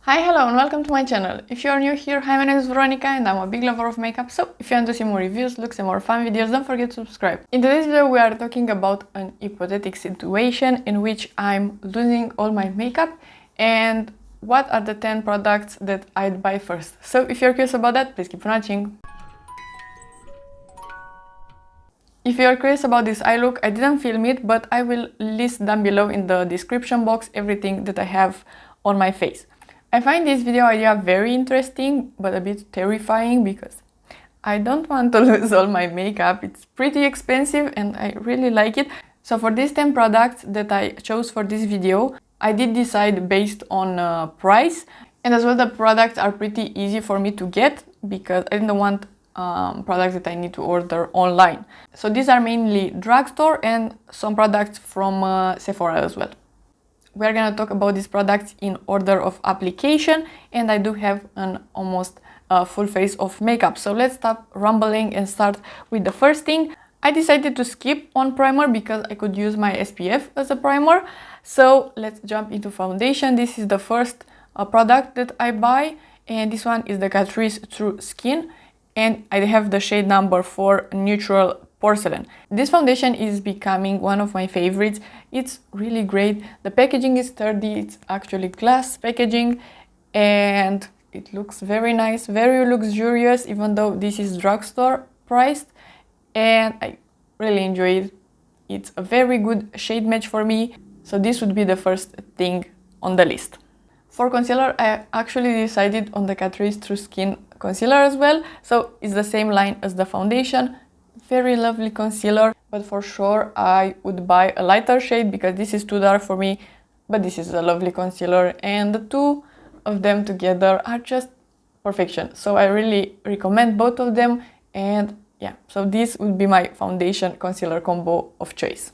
Hi, hello and welcome to my channel. If you are new here, hi, my name is Veronica and I'm a big lover of makeup, so if you want to see more reviews, looks and more fun videos, don't forget to subscribe. In today's video we are talking about an hypothetical situation in which I'm losing all my makeup and what are the 10 products that I'd buy first. So if you're curious about that, please keep watching. If you are curious about this eye look, I didn't film it, but I will list down below in the description box everything that I have on my face. I find this video idea very interesting, but a bit terrifying because I don't want to lose all my makeup. It's pretty expensive and I really like it. So for these 10 products that I chose for this video, I did decide based on price, and as well the products are pretty easy for me to get because I didn't want products that I need to order online. So these are mainly drugstore and some products from Sephora as well. We're gonna talk about these products in order of application, and I do have an almost full face of makeup. So let's stop rambling and start with the first thing. I decided to skip on primer because I could use my SPF as a primer. So let's jump into foundation. This is the first product that I buy, and this one is the Catrice True Skin, and I have the shade number 4 Neutral Porcelain. This foundation is becoming one of my favorites. It's really great. The packaging is sturdy, it's actually glass packaging, and it looks very nice, very luxurious, even though this is drugstore priced, and I really enjoy it. It's a very good shade match for me, so this would be the first thing on the list. For concealer, I actually decided on the Catrice True Skin concealer as well, so it's the same line as the foundation. Very lovely concealer, but for sure I would buy a lighter shade because this is too dark for me, but this is a lovely concealer and the two of them together are just perfection. So I really recommend both of them, and yeah, so this would be my foundation concealer combo of choice.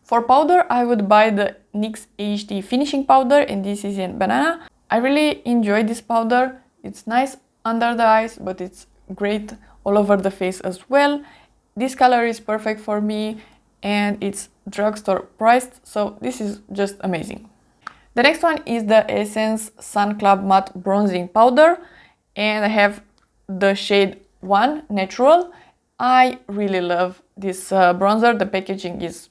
For powder, I would buy the NYX HD finishing powder, and this is in banana. I really enjoy this powder. It's nice under the eyes, but it's great all over the face as well. This color is perfect for me and it's drugstore priced, so this is just amazing. The next one is the Essence Sun Club Matte Bronzing Powder, and I have the shade 1 Natural. I really love this bronzer. The packaging is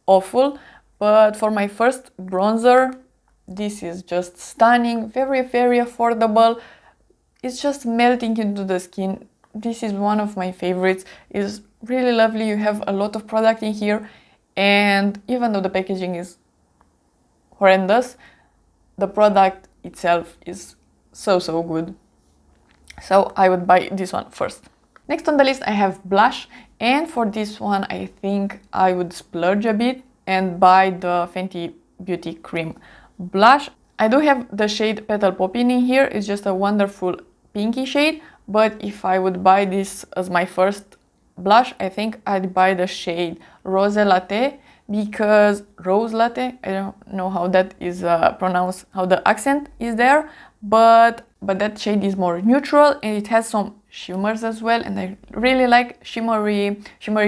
awful, but for my first bronzer, this is just stunning, very affordable. It's just melting into the skin. This is one of my favorites. It's really lovely. You have a lot of product in here, and even though the packaging is horrendous, the product itself is so good. So I would buy this one first. Next on the list I have blush, and for this one I think I would splurge a bit and buy the Fenty Beauty Cream Blush. I do have the shade Petal Poppin in here. It's just a wonderful pinky shade, but if I would buy this as my first blush, I think I'd buy the shade Rose Latte, because Rose Latte, I don't know how that is pronounced, how the accent is there, but that shade is more neutral and it has some shimmers as well, and I really like shimmery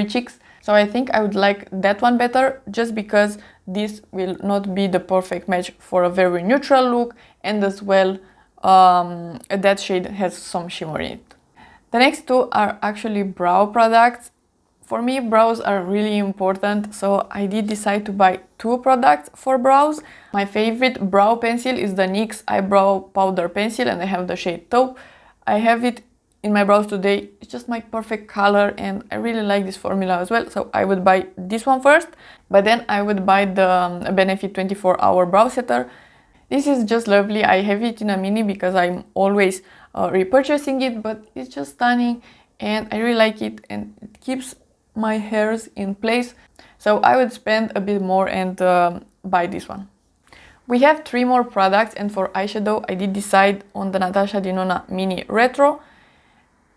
cheeks. So I think I would like that one better, just because this will not be the perfect match for a very neutral look, and as well that shade has some shimmer in it. The next two are actually brow products. For me, brows are really important, so I did decide to buy two products for brows. My favorite brow pencil is the NYX Eyebrow Powder Pencil, and I have the shade Taupe. I have it in my brows today. It's just my perfect color and I really like this formula as well, so I would buy this one first, but then I would buy the Benefit 24-hour brow setter. This is just lovely. I have it in a mini because I'm always repurchasing it, but it's just stunning and I really like it, and it keeps my hairs in place, so I would spend a bit more and buy this one. We have 3 more products, and for eyeshadow I did decide on the Natasha Denona Mini Retro.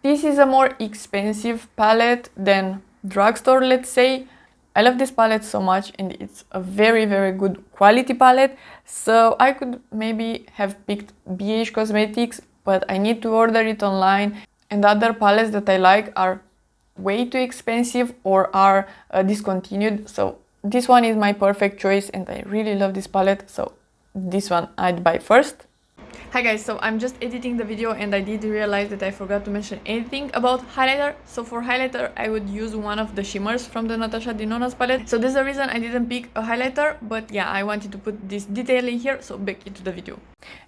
This is a more expensive palette than drugstore, let's say. I love this palette so much, and it's a very good quality palette, so I could maybe have picked Beige Cosmetics, but I need to order it online, and the other palettes that I like are way too expensive or are discontinued, so this one is my perfect choice and I really love this palette, so this one I'd buy first. Hi guys, so I'm just editing the video and I did realize that I forgot to mention anything about highlighter. So for highlighter I would use one of the shimmers from the Natasha Denona's palette. So there's a reason I didn't pick a highlighter, but yeah, I wanted to put this detail in here, so back into the video.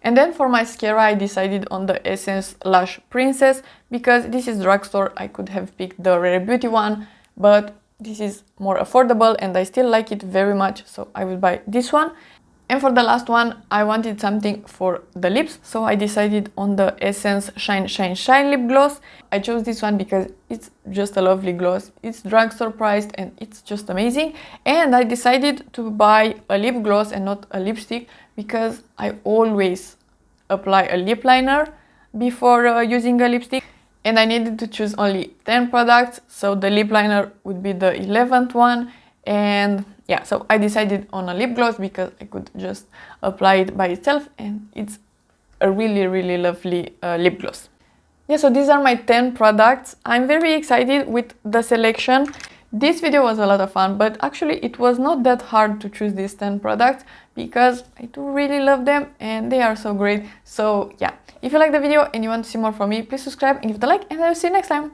And then for mascara I decided on the Essence Lash Princess because this is drugstore. I could have picked the Rare Beauty one, but this is more affordable and I still like it very much, so I will buy this one. And for the last one, I wanted something for the lips, so I decided on the Essence Shine Shine Shine lip gloss. I chose this one because it's just a lovely gloss. It's drugstore priced and it's just amazing. And I decided to buy a lip gloss and not a lipstick because I always apply a lip liner before using a lipstick. And I needed to choose only 10 products, so the lip liner would be the 11th one. And yeah, so I decided on a lip gloss because I could just apply it by itself and it's a really lovely lip gloss. Yeah, so these are my 10 products. I'm very excited with the selection. This video was a lot of fun, but actually it was not that hard to choose these 10 products because I do really love them and they are so great. So yeah, if you like the video and you want to see more from me, please subscribe and give it a like, and I'll see you next time.